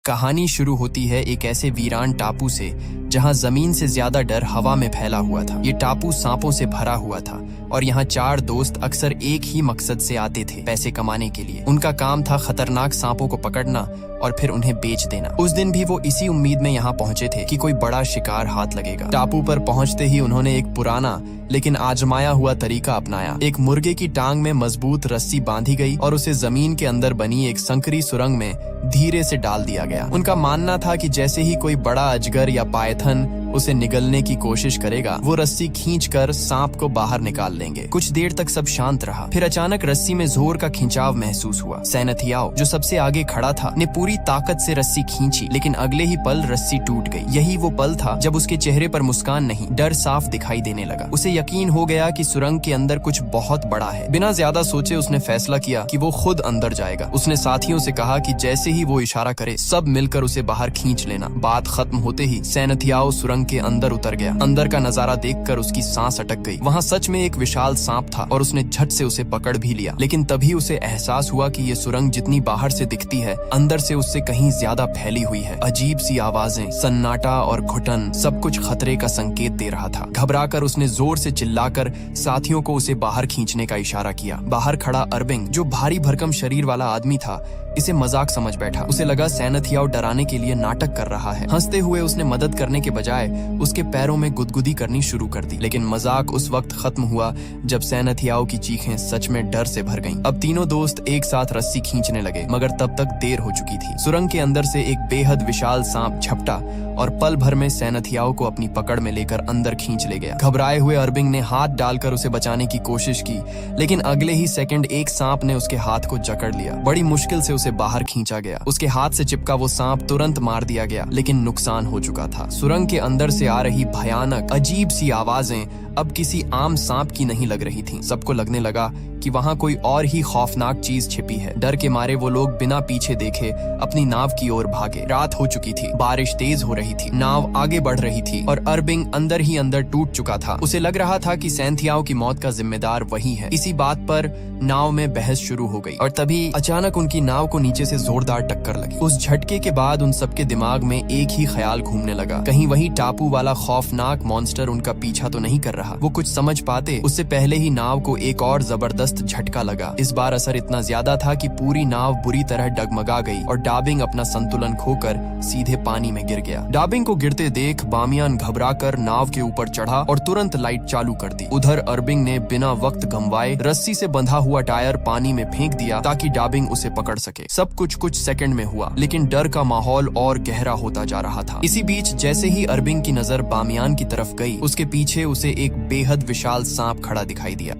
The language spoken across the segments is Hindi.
कहानी शुरू होती है एक ऐसे वीरान टापू से जहां जमीन से ज्यादा डर हवा में फैला हुआ था। ये टापू सांपों से भरा हुआ था और यहाँ 4 दोस्त अक्सर एक ही मकसद से आते थे, पैसे कमाने के लिए। उनका काम था खतरनाक सांपों को पकड़ना और फिर उन्हें बेच देना। उस दिन भी वो इसी उम्मीद में यहाँ पहुंचे थे कि कोई बड़ा शिकार हाथ लगेगा। टापू पर पहुंचते ही उन्होंने एक पुराना लेकिन आजमाया हुआ तरीका अपनाया। एक मुर्गे की टांग में मजबूत रस्सी बांधी गई और उसे जमीन के अंदर बनी एक संकरी सुरंग में धीरे से डाल दिया गया। उनका मानना था कि जैसे ही कोई बड़ा अजगर या पायथन उसे निगलने की कोशिश करेगा, वो रस्सी खींचकर सांप को बाहर निकाल लेंगे। कुछ देर तक सब शांत रहा, फिर अचानक रस्सी में जोर का खिंचाव महसूस हुआ। सैनथियाओ, जो सबसे आगे खड़ा था, ने पूरी ताकत से रस्सी खींची, लेकिन अगले ही पल रस्सी टूट गई। यही वो पल था जब उसके चेहरे पर मुस्कान नहीं, डर साफ दिखाई देने लगा। उसे यकीन हो गया कि सुरंग के अंदर कुछ बहुत बड़ा है। बिना ज्यादा सोचे उसने फैसला किया कि वो खुद अंदर जाएगा। उसने साथियों से कहा कि जैसे ही वो इशारा करे, सब मिलकर उसे बाहर खींच लेना। बात खत्म होते ही सैनथियाओ सुरंग के अंदर उतर गया। अंदर का नजारा देखकर उसकी सांस अटक गई। वहाँ सच में एक विशाल सांप था और उसने झट से उसे पकड़ भी लिया। लेकिन तभी उसे एहसास हुआ कि ये सुरंग जितनी बाहर से दिखती है, अंदर से उससे कहीं ज्यादा फैली हुई है। अजीब सी आवाजें, सन्नाटा और घुटन, सब कुछ खतरे का संकेत दे रहा था। घबराकर उसने जोर से चिल्लाकर साथियों को उसे बाहर खींचने का इशारा किया। बाहर खड़ा अरबिंग, जो भारी भरकम शरीर वाला आदमी था, इसे मजाक समझ बैठा। उसे लगा सैनथियाओ डराने के लिए नाटक कर रहा है। हंसते हुए उसने मदद करने के बजाय उसके पैरों में गुदगुदी करनी शुरू कर दी। लेकिन मजाक उस वक्त खत्म हुआ जब सैनथियाओ की चीखें सच में डर से भर गईं। अब तीनों दोस्त एक साथ रस्सी खींचने लगे, मगर तब तक देर हो चुकी थी। सुरंग के अंदर से एक बेहद विशाल सांप झपटा और पल भर में सैनथियाओ को अपनी पकड़ में लेकर अंदर खींच ले गया। घबराए हुए अरबिंग ने हाथ डालकर उसे बचाने की कोशिश की, लेकिन अगले ही सेकंड एक सांप ने उसके हाथ को जकड़ लिया। बड़ी मुश्किल से उसे बाहर खींचा गया। उसके हाथ से चिपका वो सांप तुरंत मार दिया गया, लेकिन नुकसान हो चुका था। सुरंग के अंदर से आ रही भयानक अजीब सी आवाजें अब किसी आम सांप की नहीं लग रही थीं। सबको लगने लगा कि वहां कोई और ही खौफनाक चीज छिपी है। डर के मारे वो लोग बिना पीछे देखे अपनी नाव की ओर भागे। रात हो चुकी थी, बारिश तेज हो रही थी, नाव आगे बढ़ रही थी और अरबिंग अंदर ही अंदर टूट चुका था। उसे लग रहा था कि सैनथियाओ की मौत का जिम्मेदार वही है। इसी बात पर नाव में बहस शुरू हो गई और तभी अचानक उनकी नाव को नीचे से जोरदार टक्कर लगी। उस झटके के बाद उन सबके दिमाग में एक ही ख्याल घूमने लगा, कहीं वही टापू वाला खौफनाक मॉन्स्टर उनका पीछा तो नहीं कर रहा। वो कुछ समझ पाते उससे पहले ही नाव को एक और जबरदस्त झटका लगा। इस बार असर इतना ज्यादा था कि पूरी नाव बुरी तरह डगमगा गई और डाबिंग अपना संतुलन खोकर सीधे पानी में गिर गया। डाबिंग को गिरते देख बामियान घबराकर नाव के ऊपर चढ़ा और तुरंत लाइट चालू कर दी। उधर अरबिंग ने बिना वक्त गंवाए रस्सी से बंधा हुआ टायर पानी में फेंक दिया ताकि डाबिंग उसे पकड़ सके। सब कुछ सेकंड में हुआ, लेकिन डर का माहौल और गहरा होता जा रहा था। इसी बीच जैसे ही अरबिंग की नजर बामियान की तरफ गई, उसके पीछे उसे एक बेहद विशाल सांप खड़ा दिखाई दिया।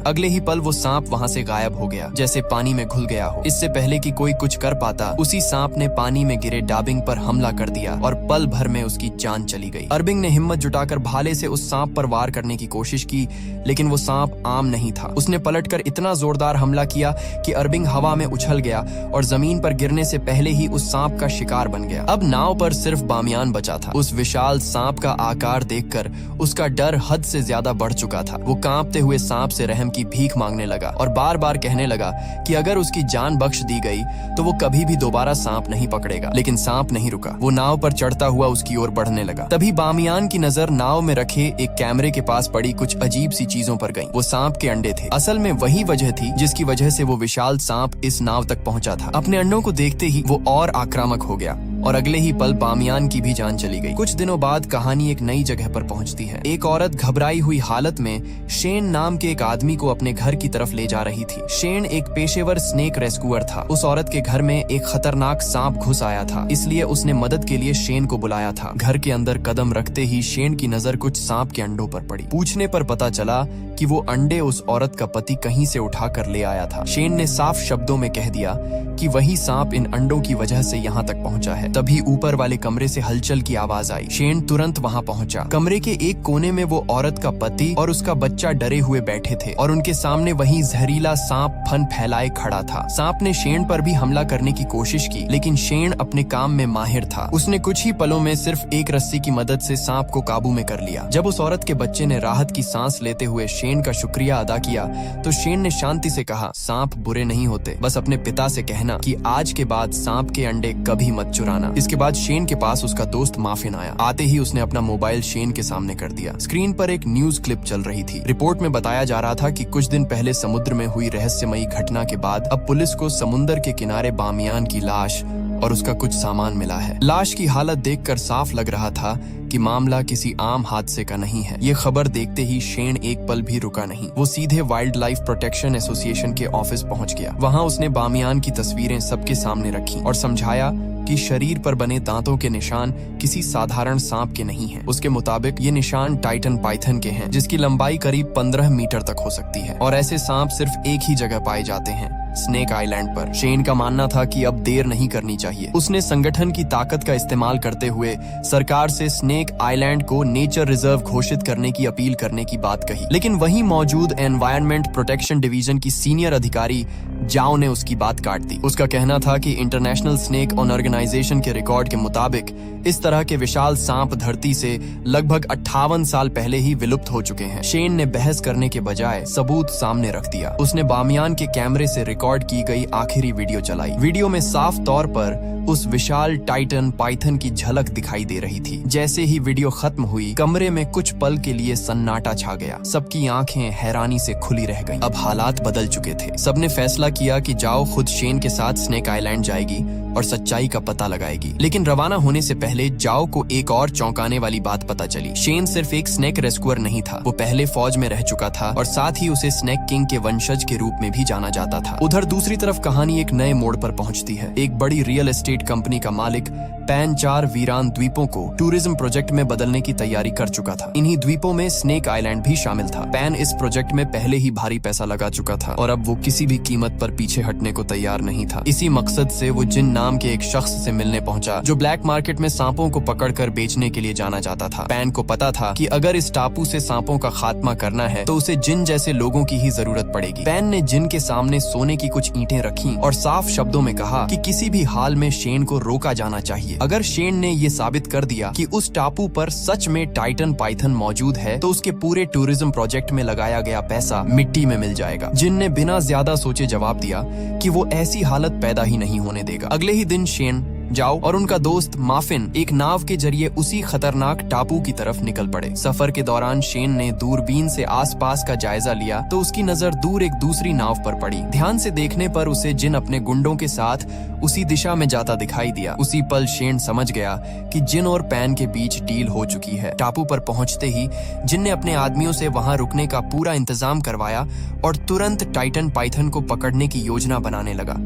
अगले ही पल वो सांप वहां से गायब हो गया, जैसे पानी में घुल गया हो। इससे पहले कि कोई कुछ कर पाता, उसी सांप ने पानी में गिरे डाबिंग पर हमला कर दिया और पल भर में उसकी जान चली गई। अरबिंग ने हिम्मत जुटाकर भाले से उस सांप पर वार करने की कोशिश की, लेकिन वो सांप आम नहीं था। उसने पलटकर इतना जोरदार हमला किया कि अरबिंग हवा में उछल गया और जमीन पर गिरने से पहले ही उस सांप का शिकार बन गया। अब नाव पर सिर्फ बामियान बचा था। उस विशाल सांप का आकार देखकर उसका डर हद से ज्यादा बढ़ चुका था। वो कांपते हुए सांप से रहम की भीख मांगने लगा और बार बार कहने लगा कि अगर उसकी जान बख्श दी गई तो वो कभी भी दोबारा सांप नहीं पकड़ेगा। लेकिन सांप नहीं रुका, वो नाव पर चढ़ता हुआ उसकी ओर बढ़ने लगा। तभी बामियान की नजर नाव में रखे एक कैमरे के पास पड़ी कुछ अजीब सी चीजों पर गई। वो सांप के अंडे थे। असल में वही वजह थी जिसकी वजह से वो विशाल सांप इस नाव तक पहुंचा था। अपने अंडों को देखते ही वो और आक्रामक हो गया और अगले ही पल बामियान की भी जान चली गई। कुछ दिनों बाद कहानी एक नई जगह पर पहुंचती है। एक औरत घबराई हुई हालत में शेन नाम के एक आदमी को अपने घर की तरफ ले जा रही थी। शेन एक पेशेवर स्नेक रेस्क्यूअर था। उस औरत के घर में एक खतरनाक सांप घुस आया था, इसलिए उसने मदद के लिए शेन को बुलाया था। घर के अंदर कदम रखते ही शेन की नजर कुछ सांप के अंडों पर पड़ी। पूछने पर पता चला कि वो अंडे उस औरत का पति कहीं से उठा कर ले आया था। शेन ने साफ शब्दों में कह दिया कि वही सांप इन अंडों की वजह से यहाँ तक पहुँचा है। तभी ऊपर वाले कमरे से हलचल की आवाज आई। शेन तुरंत वहां पहुंचा। कमरे के एक कोने में वो औरत का पति और उसका बच्चा डरे हुए बैठे थे और उनके सामने वही जहरीला सांप फन फैलाए खड़ा था। सांप ने शेन पर भी हमला करने की कोशिश की, लेकिन शेन अपने काम में माहिर था। उसने कुछ ही पलों में सिर्फ एक रस्सी की मदद से सांप को काबू में कर लिया। जब उस औरत के बच्चे ने राहत की सांस लेते हुए शेन का शुक्रिया अदा किया तो शेन ने शांति से कहा, सांप बुरे नहीं होते, बस अपने पिता से कहना कि आज के बाद सांप के अंडे कभी मत चुराना। इसके बाद शेन के पास उसका दोस्त माफिन आया। आते ही उसने अपना मोबाइल शेन के सामने कर दिया। स्क्रीन पर एक न्यूज क्लिप चल रही थी। रिपोर्ट में बताया जा रहा था कि कुछ दिन पहले समुद्र में हुई रहस्यमयी घटना के बाद अब पुलिस को समुद्र के किनारे बामियान की लाश और उसका कुछ सामान मिला है। लाश की हालत देखकर साफ लग रहा था कि मामला किसी आम हादसे का नहीं है। ये खबर देखते ही शेन एक पल भी रुका नहीं। वो सीधे वाइल्ड लाइफ प्रोटेक्शन एसोसिएशन के ऑफिस पहुंच गया। वहां उसने बामियान की तस्वीरें सबके सामने रखी और समझाया कि शरीर पर बने दांतों के निशान किसी साधारण सांप के नहीं हैं। उसके मुताबिक ये निशान टाइटन पाइथन के हैं, जिसकी लंबाई करीब 15 मीटर तक हो सकती है और ऐसे सांप सिर्फ एक ही जगह पाए जाते हैं, स्नेक आइलैंड पर। शेन का मानना था कि अब देर नहीं करनी चाहिए। उसने संगठन की ताकत का इस्तेमाल करते हुए सरकार से स्नेक आइलैंड को नेचर रिजर्व घोषित करने की अपील करने की बात कही, लेकिन वहीं मौजूद एनवायरनमेंट प्रोटेक्शन डिवीजन की सीनियर अधिकारी जाओ ने उसकी बात काट दी। उसका कहना था कि इंटरनेशनल स्नेक ऑर्गेनाइजेशन के रिकॉर्ड के मुताबिक इस तरह के विशाल सांप धरती से लगभग 58 साल पहले ही विलुप्त हो चुके हैं। शेन ने बहस करने के बजाय सबूत सामने रख दिया। उसने बामियान के कैमरे से रिकॉर्ड की गई आखिरी वीडियो चलाई। वीडियो में साफ तौर पर उस विशाल टाइटन पाइथन की झलक दिखाई दे रही थी। जैसे ही वीडियो खत्म हुई, कमरे में कुछ पल के लिए सन्नाटा छा गया। सबकी आंखें हैरानी से खुली रह गईं। अब हालात बदल चुके थे। सबने फैसला किया कि जाओ खुद शेन के साथ स्नेक आइलैंड जाएगी और सच्चाई का पता लगाएगी। लेकिन रवाना होने से पहले जाओ को एक और चौंकाने वाली बात पता चली। शेन सिर्फ एक स्नेक रेस्क्यूअर नहीं था, वो पहले फौज में रह चुका था और साथ ही उसे स्नेक किंग के वंशज के रूप में भी जाना जाता था। उधर दूसरी तरफ कहानी एक नए मोड़ पर पहुंचती है। एक बड़ी रियल एस्टेट कंपनी का मालिक पैन 4 वीरान द्वीपों को टूरिज्म प्रोजेक्ट में बदलने की तैयारी कर चुका था। इन्हीं द्वीपों में स्नेक आइलैंड भी शामिल था। पैन इस प्रोजेक्ट में पहले ही भारी पैसा लगा चुका था और अब वो किसी भी कीमत पर पीछे हटने को तैयार नहीं था। इसी मकसद से वो जिन नाम के एक शख्स से मिलने पहुंचा जो ब्लैक मार्केट में सांपों को पकड़कर बेचने के लिए जाना जाता था। पैन को पता था कि अगर इस टापू से सांपों का खात्मा करना है तो उसे जिन जैसे लोगों की ही जरूरत पड़ेगी। पैन ने जिन के सामने सोने की कुछ ईंटें रखी और साफ शब्दों में कहा कि किसी भी हाल में शेन को रोका जाना चाहिए। अगर शेन ने ये साबित कर दिया कि उस टापू पर सच में टाइटन पाइथन मौजूद है तो उसके पूरे टूरिज्म प्रोजेक्ट में लगाया गया पैसा मिट्टी में मिल जाएगा। जिन ने बिना ज्यादा सोचे जवाब दिया कि वो ऐसी हालत पैदा ही नहीं होने देगा। अगले ही दिन शेन, जाओ और उनका दोस्त माफिन एक नाव के जरिए उसी खतरनाक टापू की तरफ निकल पड़े। सफर के दौरान शेन ने दूरबीन से आसपास का जायजा लिया तो उसकी नजर दूर एक दूसरी नाव पर पड़ी। ध्यान से देखने पर उसे जिन अपने गुंडों के साथ उसी दिशा में जाता दिखाई दिया। उसी पल शेन समझ गया कि जिन और पैन के बीच डील हो चुकी है। टापू पर पहुंचते ही जिन ने अपने आदमियों से वहां रुकने का पूरा इंतजाम करवाया और तुरंत टाइटन पाइथन को पकड़ने की योजना बनाने लगा।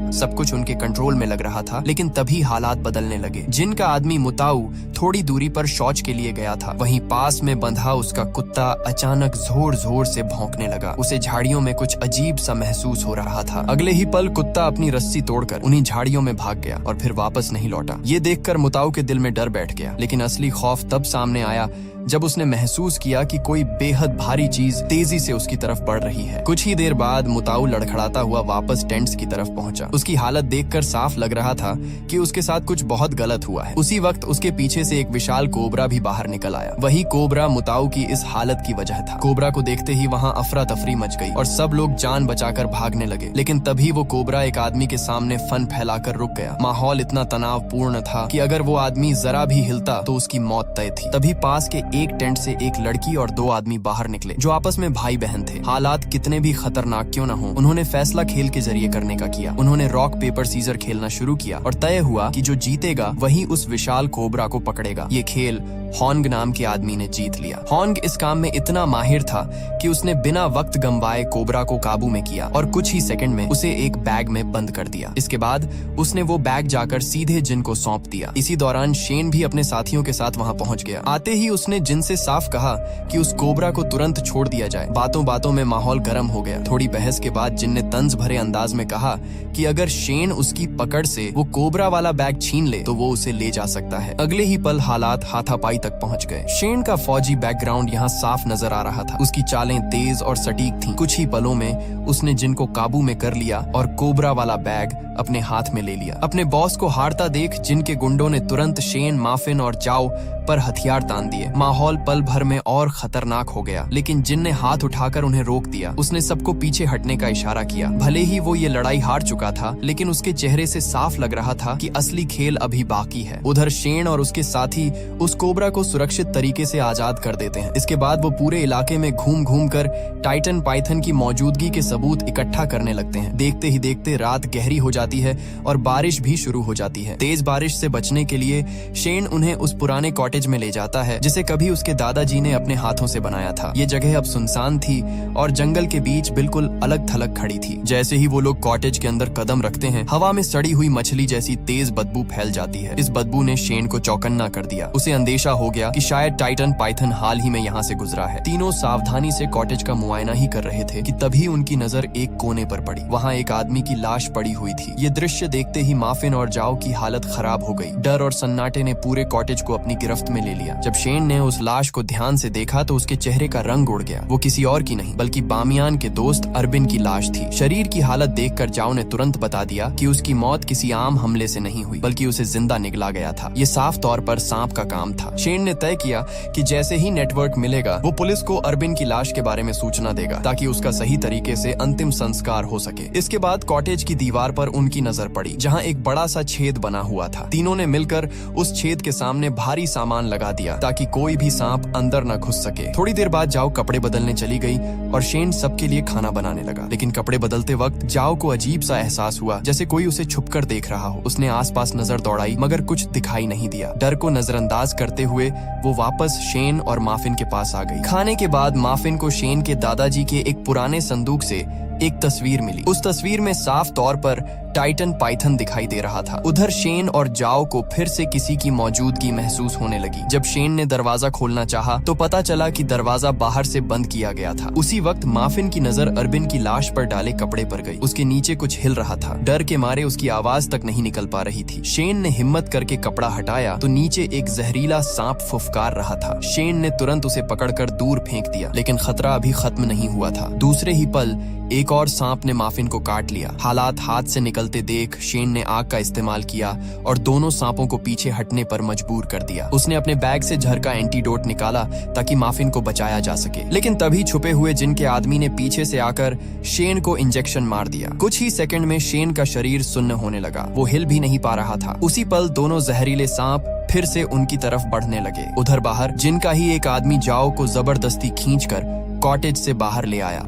सब कुछ उनके कंट्रोल में लग रहा था, लेकिन तभी हालात बदलने लगे। जिन का आदमी मुताऊ थोड़ी दूरी पर शौच के लिए गया था, वहीं पास में बंधा उसका कुत्ता अचानक जोर जोर से भौंकने लगा। उसे झाड़ियों में कुछ अजीब सा महसूस हो रहा था। अगले ही पल कुत्ता अपनी रस्सी तोड़कर उन्हीं झाड़ियों में भाग गया और फिर वापस नहीं लौटा। ये देखकर मुताऊ के दिल में डर बैठ गया, लेकिन असली खौफ तब सामने आया जब उसने महसूस किया कि कोई बेहद भारी चीज तेजी से उसकी तरफ बढ़ रही है। कुछ ही देर बाद मुताऊ लड़खड़ाता हुआ वापस टेंट्स की तरफ पहुंचा। उसकी हालत देखकर साफ लग रहा था कि उसके साथ कुछ बहुत गलत हुआ है। उसी वक्त उसके पीछे से एक विशाल कोबरा भी बाहर निकल आया। वही कोबरा मुताऊ की इस हालत की वजह था। कोबरा को देखते ही वहां अफरा तफरी मच गई और सब लोग जान बचाकर भागने लगे, लेकिन तभी वो कोबरा एक आदमी के सामने फन फैलाकर रुक गया। माहौल इतना तनावपूर्ण था कि अगर वो आदमी जरा भी हिलता तो उसकी मौत तय थी। तभी पास के एक टेंट से एक लड़की और 2 आदमी बाहर निकले जो आपस में भाई बहन थे। हालात कितने भी खतरनाक क्यों न हो, उन्होंने फैसला खेल के जरिए करने का किया। उन्होंने रॉक पेपर सीजर खेलना शुरू किया और तय हुआ कि जो जीतेगा वही उस विशाल कोबरा को पकड़ेगा। ये खेल हॉन्ग नाम के आदमी ने जीत लिया। हॉन्ग इस काम में इतना माहिर था कि उसने बिना वक्त गंवाए कोबरा को काबू में किया और कुछ ही सेकंड में उसे एक बैग में बंद कर दिया। इसके बाद उसने वो बैग जाकर सीधे जिन को सौंप दिया। इसी दौरान शेन भी अपने साथियों के साथ वहां पहुंच गया। आते ही उसने जिन से साफ कहा कि उस कोबरा को तुरंत छोड़ दिया जाए। बातों बातों में माहौल गर्म हो गया। थोड़ी बहस के बाद जिन ने तंज भरे अंदाज में कहा कि अगर शेन उसकी पकड़ से वो कोबरा वाला बैग छीन ले तो वो उसे ले जा सकता है। अगले ही पल हालात हाथापाई तक पहुंच गए। शेन का फौजी बैकग्राउंड यहाँ साफ नजर आ रहा था। उसकी चालें तेज और सटीक थीं। कुछ ही पलों में उसने जिनको काबू में कर लिया और कोबरा वाला बैग अपने हाथ में ले लिया। अपने बॉस को हारता देख जिनके गुंडों ने तुरंत शेन, माफिन और जाओ पर हथियार तान दिए। माहौल पल भर में और खतरनाक हो गया, लेकिन जिन ने हाथ उठाकर उन्हें रोक दिया। उसने सबको पीछे हटने का इशारा किया। भले ही वो ये लड़ाई हार चुका था, लेकिन उसके चेहरे से साफ लग रहा था कि असली खेल अभी बाकी है। उधर शेन और उसके साथी उस कोबरा को सुरक्षित तरीके से आजाद कर देते हैं। इसके बाद वो पूरे इलाके में घूम घूम कर टाइटन पाइथन की मौजूदगी के सबूत इकट्ठा करने लगते हैं। देखते ही देखते रात गहरी हो जाती है और बारिश भी शुरू हो जाती है। तेज बारिश से बचने के लिए शेन उन्हें उस पुराने कॉटेज में ले जाता है जिसे कभी उसके दादाजी ने अपने हाथों से बनाया था। ये जगह अब सुनसान थी और जंगल के बीच बिल्कुल अलग थलग खड़ी थी। जैसे ही वो लोग कॉटेज के अंदर कदम रखते हैं, हवा में सड़ी हुई मछली जैसी तेज बदबू फैल जाती है। इस बदबू ने शेन को चौकन्ना कर दिया। उसे अंदेशा हो गया कि शायद टाइटन पाइथन हाल ही में यहाँ से गुजरा है। तीनों सावधानी से कॉटेज का मुआयना ही कर रहे थे कि तभी उनकी नजर एक कोने पर पड़ी। वहाँ एक आदमी की लाश पड़ी हुई थी। ये दृश्य देखते ही माफिन और जाओ की हालत खराब हो गई। डर और सन्नाटे ने पूरे कॉटेज को अपनी गिरफ्त में ले लिया। जब शेन ने उस लाश को ध्यान से देखा तो उसके चेहरे का रंग उड़ गया। वो किसी और की नहीं बल्कि बामियान के दोस्त अरबिन की लाश थी। शरीर की हालत देखकर जाओ ने तुरंत बता दिया कि उसकी मौत किसी आम हमले से नहीं हुई बल्कि उसे जिंदा निगला गया था। ये साफ तौर पर सांप का काम था। शेन ने तय किया कि जैसे ही नेटवर्क मिलेगा वो पुलिस को अरबिन की लाश के बारे में सूचना देगा ताकि उसका सही तरीके से अंतिम संस्कार हो सके। इसके बाद कॉटेज की दीवार पर उनकी नजर पड़ी जहाँ एक बड़ा सा छेद बना हुआ था। तीनों ने मिलकर उस छेद के सामने भारी सामान लगा दिया ताकि कोई भी सांप अंदर न घुस सके। थोड़ी देर बाद जाओ कपड़े बदलने चली गई और शेन सबके लिए खाना बनाने लगा। लेकिन कपड़े बदलते वक्त जाओ को अजीब सा एहसास हुआ जैसे कोई उसे छुपकर देख रहा हो। उसने आसपास नजर दौड़ाई मगर कुछ दिखाई नहीं दिया। डर को नजरअंदाज करते हुए वो वापस शेन और माफिन के पास आ गई। खाने के बाद माफिन को शेन के दादाजी के एक पुराने संदूक से एक तस्वीर मिली। उस तस्वीर में साफ तौर पर टाइटन पाइथन दिखाई दे रहा था। उधर शेन और जाओ को फिर से किसी की मौजूदगी महसूस होने लगी। जब शेन ने दरवाजा खोलना चाहा तो पता चला कि दरवाजा बाहर से बंद किया गया था। उसी वक्त माफिन की नजर अरबिन की लाश पर डाले कपड़े पर गई। उसके नीचे कुछ हिल रहा था। डर के मारे उसकी आवाज तक नहीं निकल पा रही थी। शेन ने हिम्मत करके कपड़ा हटाया तो नीचे एक जहरीला सांप फुफकार रहा था। शेन ने तुरंत उसे पकड़कर दूर फेंक दिया, लेकिन खतरा अभी खत्म नहीं हुआ था। दूसरे ही पल एक और सांप ने माफिन को काट लिया। हालात हाथ से निकलते देख शेन ने आग का इस्तेमाल किया और दोनों सांपों को पीछे हटने पर मजबूर कर दिया। उसने अपने बैग से जहर का एंटीडोट निकाला ताकि माफिन को बचाया जा सके, लेकिन तभी छुपे हुए जिन के आदमी ने पीछे से आकर शेन को इंजेक्शन मार दिया। कुछ ही सेकंड में शेन का शरीर सुन्न होने लगा। वो हिल भी नहीं पा रहा था। उसी पल दोनों जहरीले सांप फिर से उनकी तरफ बढ़ने लगे। उधर बाहर जिन का ही एक आदमी जाओ को जबरदस्ती खींचकर कॉटेज से बाहर ले आया।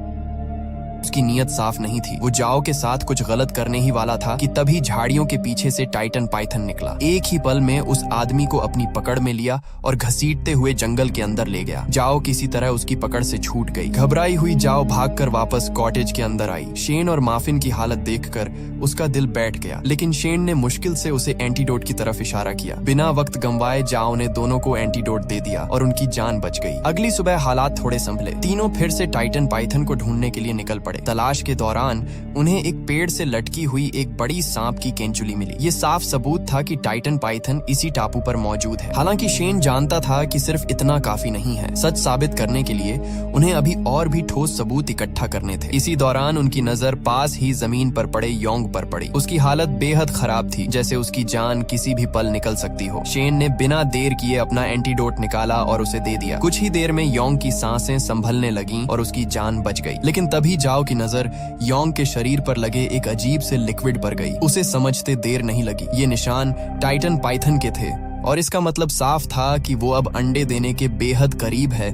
उसकी नीयत साफ नहीं थी। वो जाओ के साथ कुछ गलत करने ही वाला था कि तभी झाड़ियों के पीछे से टाइटन पाइथन निकला। एक ही पल में उस आदमी को अपनी पकड़ में लिया और घसीटते हुए जंगल के अंदर ले गया। जाओ किसी तरह उसकी पकड़ से छूट गई। घबराई हुई जाओ भागकर वापस कॉटेज के अंदर आई। शेन और माफिन की हालत देखकर उसका दिल बैठ गया, लेकिन शेन ने मुश्किल से उसे एंटीडोट की तरफ इशारा किया। बिना वक्त गंवाए जाओ ने दोनों को एंटीडोट दे दिया और उनकी जान बच गई। अगली सुबह हालात थोड़े संभले। तीनों फिर से टाइटन पाइथन को ढूंढने के लिए निकल पड़े। तलाश के दौरान उन्हें एक पेड़ से लटकी हुई एक बड़ी सांप की केंचुली मिली। ये साफ सबूत था कि टाइटन पाइथन इसी टापू पर मौजूद है। हालांकि शेन जानता था कि सिर्फ इतना काफी नहीं है। सच साबित करने के लिए उन्हें अभी और भी ठोस सबूत इकट्ठा करने थे। इसी दौरान उनकी नजर पास ही जमीन पर पड़े योंग पर पड़ी। उसकी हालत बेहद खराब थी, जैसे उसकी जान किसी भी पल निकल सकती हो। शेन ने बिना देर किए अपना एंटीडोट निकाला और उसे दे दिया। कुछ ही देर में योंग की सांसें संभलने लगीं और उसकी जान बच गई। लेकिन तभी जाओ की नजर योंग के शरीर पर लगे एक अजीब से लिक्विड पर गई। उसे समझते देर नहीं लगी। ये निशान टाइटन पाइथन के थे और इसका मतलब साफ था कि वो अब अंडे देने के बेहद करीब है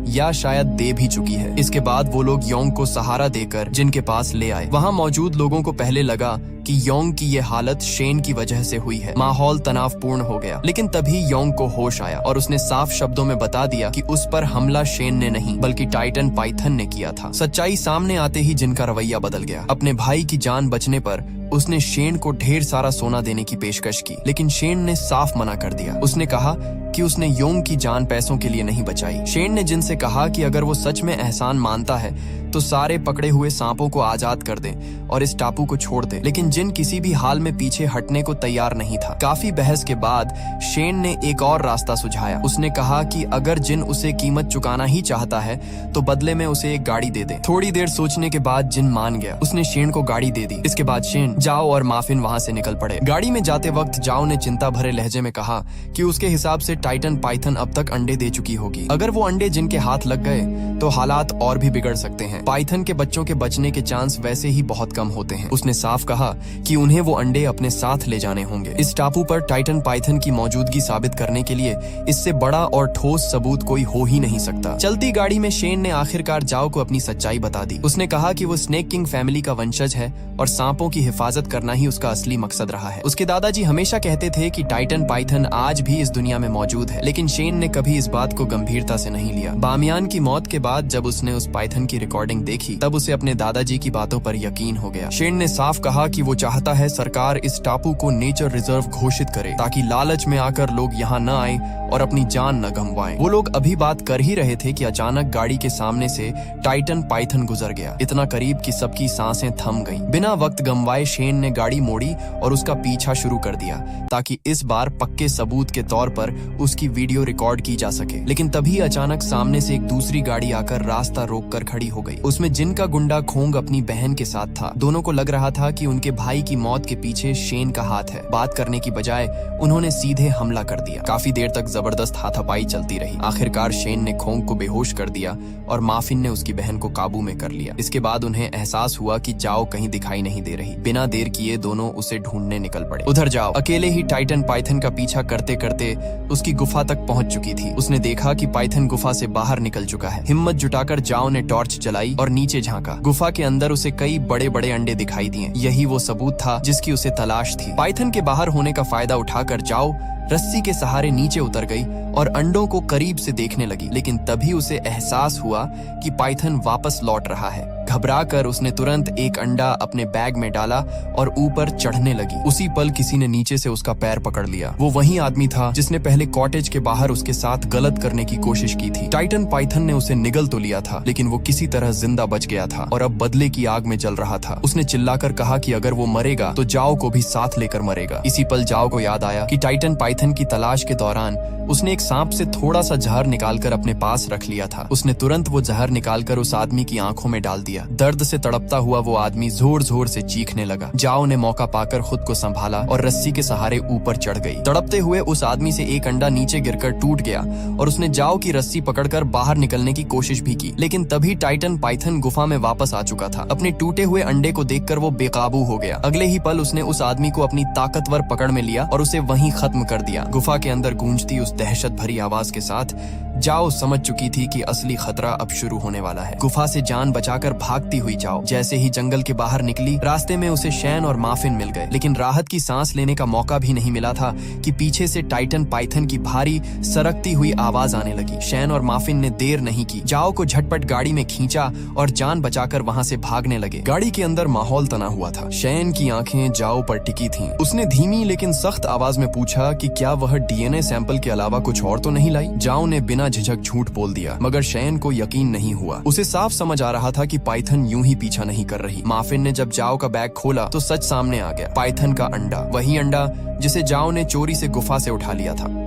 या शायद दे भी चुकी है। इसके बाद वो लोग योंग को सहारा देकर जिनके पास ले आए। वहाँ मौजूद लोगों को पहले लगा कि योंग की ये हालत शेन की वजह से हुई है। माहौल तनावपूर्ण हो गया, लेकिन तभी योंग को होश आया और उसने साफ शब्दों में बता दिया कि उस पर हमला शेन ने नहीं बल्कि टाइटन पाइथन ने किया था। सच्चाई सामने आते ही जिनका रवैया बदल गया। अपने भाई की जान बचने पर उसने शेन को ढेर सारा सोना देने की पेशकश की, लेकिन शेन ने साफ मना कर दिया। उसने कहा कि उसने योंग की जान पैसों के लिए नहीं बचाई। शेन ने जिनसे कहा कि अगर वो सच में एहसान मानता है तो सारे पकड़े हुए सांपों को आजाद कर दे और इस टापू को छोड़ दे। लेकिन जिन किसी भी हाल में पीछे हटने को तैयार नहीं था। काफी बहस के बाद शेन ने एक और रास्ता सुझाया। उसने कहा कि अगर जिन उसे कीमत चुकाना ही चाहता है तो बदले में उसे एक गाड़ी दे दे। थोड़ी देर सोचने के बाद जिन मान गया। उसने शेन को गाड़ी दे दी। इसके बाद शेन, जाओ और माफिन वहां से निकल पड़े। गाड़ी में जाते वक्त जाओ ने चिंता भरे लहजे में कहा कि उसके हिसाब से टाइटन पाइथन अब तक अंडे दे चुकी होगी। अगर वो अंडे जिन के हाथ लग गए तो हालात और भी बिगड़ सकते हैं। पाइथन के बच्चों के बचने के चांस वैसे ही बहुत कम होते हैं। उसने साफ कहा कि उन्हें वो अंडे अपने साथ ले जाने होंगे। इस टापू पर टाइटन पाइथन की मौजूदगी साबित करने के लिए इससे बड़ा और ठोस सबूत कोई हो ही नहीं सकता। चलती गाड़ी में शेन ने आखिरकार जाओ को अपनी सच्चाई बता दी। उसने कहा कि वो स्नेक किंग फैमिली का वंशज है और सांपों की हिफाजत करना ही उसका असली मकसद रहा है। उसके दादाजी हमेशा कहते थे कि टाइटन पाइथन आज भी इस दुनिया में मौजूद है, लेकिन शेन ने कभी इस बात को गंभीरता से नहीं लिया। बामियान की मौत के बाद जब उसने उस पाइथन की रिकॉर्डिंग देखी तब उसे अपने दादाजी की बातों पर यकीन हो गया। शेन ने साफ कहा कि वो चाहता है सरकार इस टापू को नेचर रिजर्व घोषित करे ताकि लालच में आकर लोग यहाँ न आए और अपनी जान न गंवाएं। वो लोग अभी बात कर ही रहे थे कि अचानक गाड़ी के सामने से टाइटन पाइथन गुजर गया, इतना करीब कि सबकी सांसें थम गईं। बिना वक्त गंवाए शेन ने गाड़ी मोड़ी और उसका पीछा शुरू कर दिया ताकि इस बार पक्के सबूत के तौर पर उसकी वीडियो रिकॉर्ड की जा सके। लेकिन तभी अचानक सामने से एक दूसरी गाड़ी आकर रास्ता रोककर खड़ी हो गई। उसमें जिन का गुंडा खोंग अपनी बहन के साथ था। दोनों को लग रहा था कि उनके भाई की मौत के पीछे शेन का हाथ है। बात करने की बजाय उन्होंने सीधे हमला कर दिया। काफी देर तक जबरदस्त हाथापाई चलती रही। आखिरकार शेन ने खोंग को बेहोश कर दिया और माफिन ने उसकी बहन को काबू में कर लिया। इसके बाद उन्हें एहसास हुआ कि जाओ कहीं दिखाई नहीं दे रही। बिना देर किए दोनों उसे ढूंढने निकल पड़े। उधर जाओ अकेले ही टाइटन पाइथन का पीछा करते करते उसकी गुफा तक पहुंच चुकी थी। उसने देखा कि पाइथन गुफा से बाहर निकल चुका है। हिम्मत जुटाकर जाओ ने टॉर्च जलाई और नीचे झांका। गुफा के अंदर उसे कई बड़े बड़े अंडे दिखाई दिए। यही वो सबूत था जिसकी उसे तलाश थी। पाइथन के बाहर होने का फायदा उठाकर जाओ रस्सी के सहारे नीचे उतर गई और अंडों को करीब से देखने लगी। लेकिन तभी उसे एहसास हुआ कि पाइथन वापस लौट रहा है। घबराकर उसने तुरंत एक अंडा अपने बैग में डाला और ऊपर चढ़ने लगी। उसी पल किसी ने नीचे से उसका पैर पकड़ लिया। वो वही आदमी था जिसने पहले कॉटेज के बाहर उसके साथ गलत करने की कोशिश की थी। टाइटन पाइथन ने उसे निगल तो लिया था, लेकिन वो किसी तरह जिंदा बच गया था और अब बदले की आग में जल रहा था। उसने चिल्लाकर कहा कि अगर वो मरेगा तो जाओ को भी साथ लेकर मरेगा। इसी पल जाओ को याद आया कि टाइटन पाइथन की तलाश के दौरान उसने एक सांप से थोड़ा सा जहर निकालकर अपने पास रख लिया था। उसने तुरंत वो जहर निकालकर उस आदमी की आंखों में डाल दिया। दर्द से तड़पता हुआ वो आदमी जोर जोर से चीखने लगा। जाओ ने मौका पाकर खुद को संभाला और रस्सी के सहारे ऊपर चढ़ गई। तड़पते हुए उस आदमी से एक अंडा नीचे गिरकर टूट गया और उसने जाओ की रस्सी पकड़कर बाहर निकलने की कोशिश भी की। लेकिन तभी टाइटन पाइथन गुफा में वापस आ चुका था। अपने टूटे हुए अंडे को देखकर वो बेकाबू हो गया। अगले ही पल उसने उस आदमी को अपनी ताकतवर पकड़ में लिया और उसे वहीं खत्म कर दिया। गुफा के अंदर गूंजती उस दहशत भरी आवाज के साथ जाओ समझ चुकी थी कि असली खतरा अब शुरू होने वाला है। गुफा से जान बचाकर भागती हुई जाओ जैसे ही जंगल के बाहर निकली, रास्ते में उसे शैन और माफिन मिल गए। लेकिन राहत की सांस लेने का मौका भी नहीं मिला था कि पीछे से टाइटन पाइथन की भारी सरकती हुई आवाज आने लगी। शैन और माफिन ने देर नहीं की, जाओ को झटपट गाड़ी में खींचा और जान बचाकर वहां से भागने लगे। गाड़ी के अंदर माहौल तना हुआ था। शैन की आंखें जाओ पर टिकी थीं। उसने धीमी लेकिन सख्त आवाज में पूछा कि क्या वह डीएनए सैंपल के अलावा कुछ और तो नहीं लाई। जाओ ने बिना झिझक झूठ बोल दिया, मगर शैन को यकीन नहीं हुआ। उसे साफ समझ आ रहा था कि पाइथन यूं ही पीछा नहीं कर रही। माफिन ने जब जाओ का बैग खोला तो सच सामने आ गया। पाइथन का अंडा, वही अंडा जिसे जाओ ने चोरी से गुफा से उठा लिया था।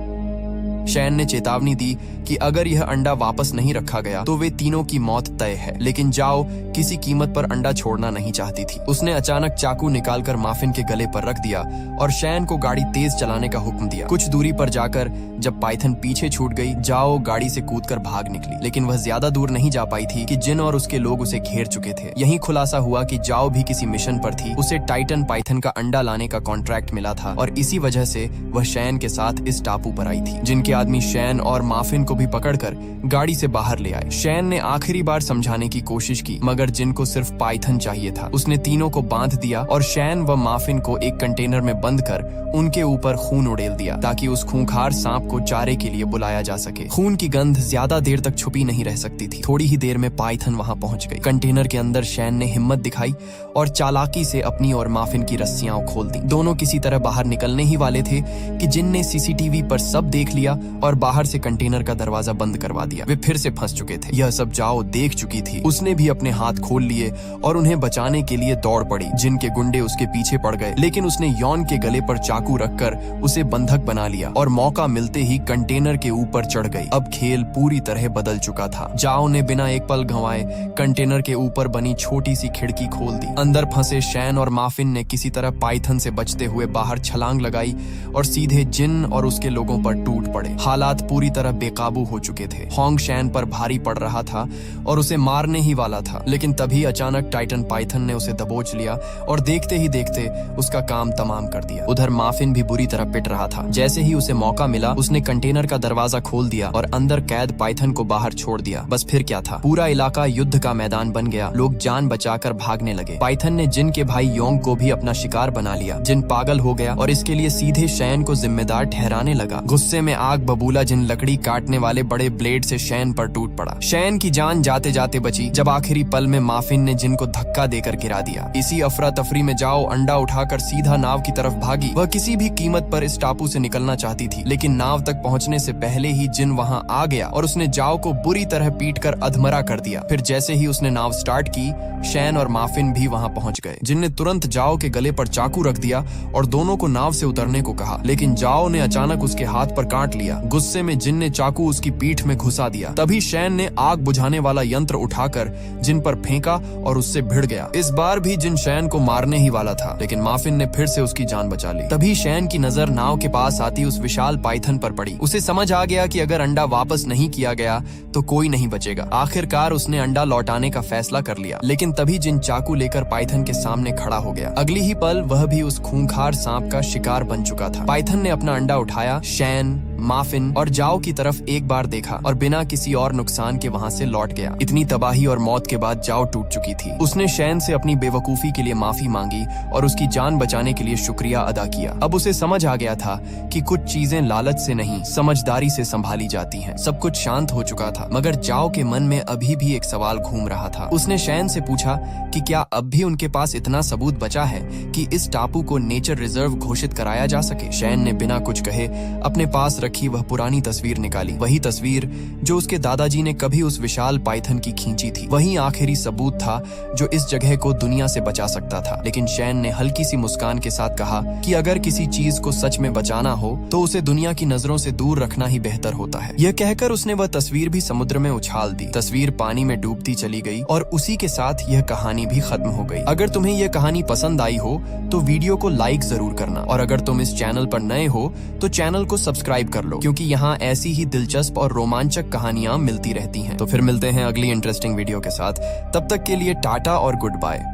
शैन ने चेतावनी दी कि अगर यह अंडा वापस नहीं रखा गया तो वे तीनों की मौत तय है। लेकिन जाओ किसी कीमत पर अंडा छोड़ना नहीं चाहती थी। उसने अचानक चाकू निकालकर माफिन के गले पर रख दिया और शैन को गाड़ी तेज चलाने का हुक्म दिया। कुछ दूरी पर जाकर जब पाइथन पीछे छूट गई, जाओ गाड़ी से कूदकर भाग निकली। लेकिन वह ज्यादा दूर नहीं जा पाई थी कि जिन और उसके लोग उसे घेर चुके थे। यही खुलासा हुआ कि जाओ भी किसी मिशन पर थी। उसे टाइटन पाइथन का अंडा लाने का कॉन्ट्रैक्ट मिला था और इसी वजह से वह शैन के साथ इस टापू पर आई थी। जिनके आदमी शैन और माफिन को भी पकड़कर गाड़ी से बाहर ले आए। शैन ने आखिरी बार समझाने की कोशिश की, मगर जिन को सिर्फ पाइथन चाहिए था। उसने तीनों को बांध दिया और शैन व माफिन को एक कंटेनर में बंद कर उनके ऊपर खून उड़ेल दिया ताकि उस खूंखार सांप को चारे के लिए बुलाया जा सके। खून की गंध ज्यादा देर तक छुपी नहीं रह सकती थी। थोड़ी ही देर में पाइथन वहां पहुंच गई। कंटेनर के अंदर शैन ने हिम्मत दिखाई और चालाकी से अपनी और माफिन की रस्सियां खोल दी। दोनों किसी तरह बाहर निकलने ही वाले थे कि जिन ने सीसीटीवी पर सब देख लिया और बाहर से कंटेनर का दरवाजा बंद करवा दिया। वे फिर से फंस चुके थे। यह सब जाओ देख चुकी थी। उसने भी अपने हाथ खोल लिए और उन्हें बचाने के लिए दौड़ पड़ी। जिन के गुंडे उसके पीछे पड़ गए, लेकिन उसने यॉन के गले पर चाकू रखकर उसे बंधक बना लिया और मौका मिलते ही कंटेनर के ऊपर चढ़ गई। अब खेल पूरी तरह बदल चुका था। जाओ ने बिना एक पल गंवाए कंटेनर के ऊपर बनी छोटी सी खिड़की खोल दी। अंदर फंसे शैन और माफिन ने किसी तरह पाइथन से बचते हुए बाहर छलांग लगाई और सीधे जिन और उसके लोगों पर टूट पड़े। हालात पूरी तरह बेकाबू हो चुके थे। होंग शैन पर भारी पड़ रहा था और उसे मारने ही वाला था, लेकिन तभी अचानक टाइटन पाइथन ने उसे दबोच लिया और देखते ही देखते उसका काम तमाम कर दिया। उधर माफिन भी बुरी तरह पिट रहा था। जैसे ही उसे मौका मिला उसने कंटेनर का दरवाजा खोल दिया और अंदर कैद पाइथन को बाहर छोड़ दिया। बस फिर क्या था, पूरा इलाका युद्ध का मैदान बन गया। लोग जान बचाकर भागने लगे। पाइथन ने जिन के भाई योंग को भी अपना शिकार बना लिया। जिन पागल हो गया और इसके लिए सीधे शैन को जिम्मेदार ठहराने लगा। गुस्से में आग बबूला जिन लकड़ी काटने वाले बड़े ब्लेड से शैन पर टूट पड़ा। शैन की जान जाते जाते बची जब आखिरी पल में माफिन ने जिन को धक्का देकर गिरा दिया। इसी अफरा तफरी में जाओ अंडा उठाकर सीधा नाव की तरफ भागी। वह किसी भी कीमत पर इस टापू से निकलना चाहती थी, लेकिन नाव तक पहुंचने से पहले ही जिन वहां आ गया और उसने जाओ को बुरी तरह पीटकर अधमरा कर दिया। फिर जैसे ही उसने नाव स्टार्ट की, शैन और माफिन भी वहां पहुंच गए। जिन ने तुरंत जाओ के गले पर चाकू रख दिया और दोनों को नाव से उतरने को कहा, लेकिन जाओ ने अचानक उसके हाथ पर काट लिया। गुस्से में जिन ने चाकू उसकी पीठ में घुसा दिया। तभी शैन ने आग बुझाने वाला यंत्र उठाकर जिन पर फेंका और उससे भिड़ गया। इस बार भी जिन शैन को मारने ही वाला था, लेकिन माफिन ने फिर से उसकी जान बचा ली। तभी शैन की नजर नाव के पास आती उस विशाल पाइथन पर पड़ी। उसे समझ आ गया कि अगर अंडा वापस नहीं किया गया तो कोई नहीं बचेगा। आखिरकार उसने अंडा लौटाने का फैसला कर लिया, लेकिन तभी जिन चाकू लेकर पाइथन के सामने खड़ा हो गया। अगली ही पल वह भी उस खूंखार सांप का शिकार बन चुका था। पाइथन ने अपना अंडा उठाया, शैन, माफिन और जाओ की तरफ एक बार देखा और बिना किसी और नुकसान के वहां से लौट गया। इतनी तबाही और मौत के बाद जाओ टूट चुकी थी। उसने शैन से अपनी बेवकूफी के लिए माफी मांगी और उसकी जान बचाने के लिए शुक्रिया अदा किया। अब उसे समझ आ गया था कि कुछ चीजें लालच से नहीं, समझदारी से संभाली जाती हैं। सब कुछ शांत हो चुका था, मगर जाओ के मन में अभी भी एक सवाल घूम रहा था। उसने शैन से पूछा कि क्या अब भी उनके पास इतना सबूत बचा है कि इस टापू को नेचर रिजर्व घोषित कराया जा सके। शैन ने बिना कुछ कहे अपने पास रखी वह पुरानी तस्वीर निकाली। वही तस्वीर जो उसके दादाजी ने कभी उस विशाल पाइथन की खींची थी। वही आखिरी सबूत था जो इस जगह को दुनिया से बचा सकता था। लेकिन शैन ने हल्की सी मुस्कान के साथ कहा कि अगर किसी चीज को सच में बचाना हो तो उसे दुनिया की नजरों से दूर रखना ही बेहतर होता है। यह कहकर उसने वह तस्वीर भी समुद्र में उछाल दी। तस्वीर पानी में डूबती चली गई और उसी के साथ यह कहानी भी खत्म हो गई। अगर तुम्हें यह कहानी पसंद आई हो तो वीडियो को लाइक जरूर करना, और अगर तुम इस चैनल पर नए हो तो चैनल को सब्सक्राइब कर लो, क्योंकि यहाँ ऐसी ही दिलचस्प और रोमांचक कहानियां मिलती रहती हैं। तो फिर मिलते हैं अगली इंटरेस्टिंग वीडियो के साथ। तब तक के लिए टाटा और गुड बाय।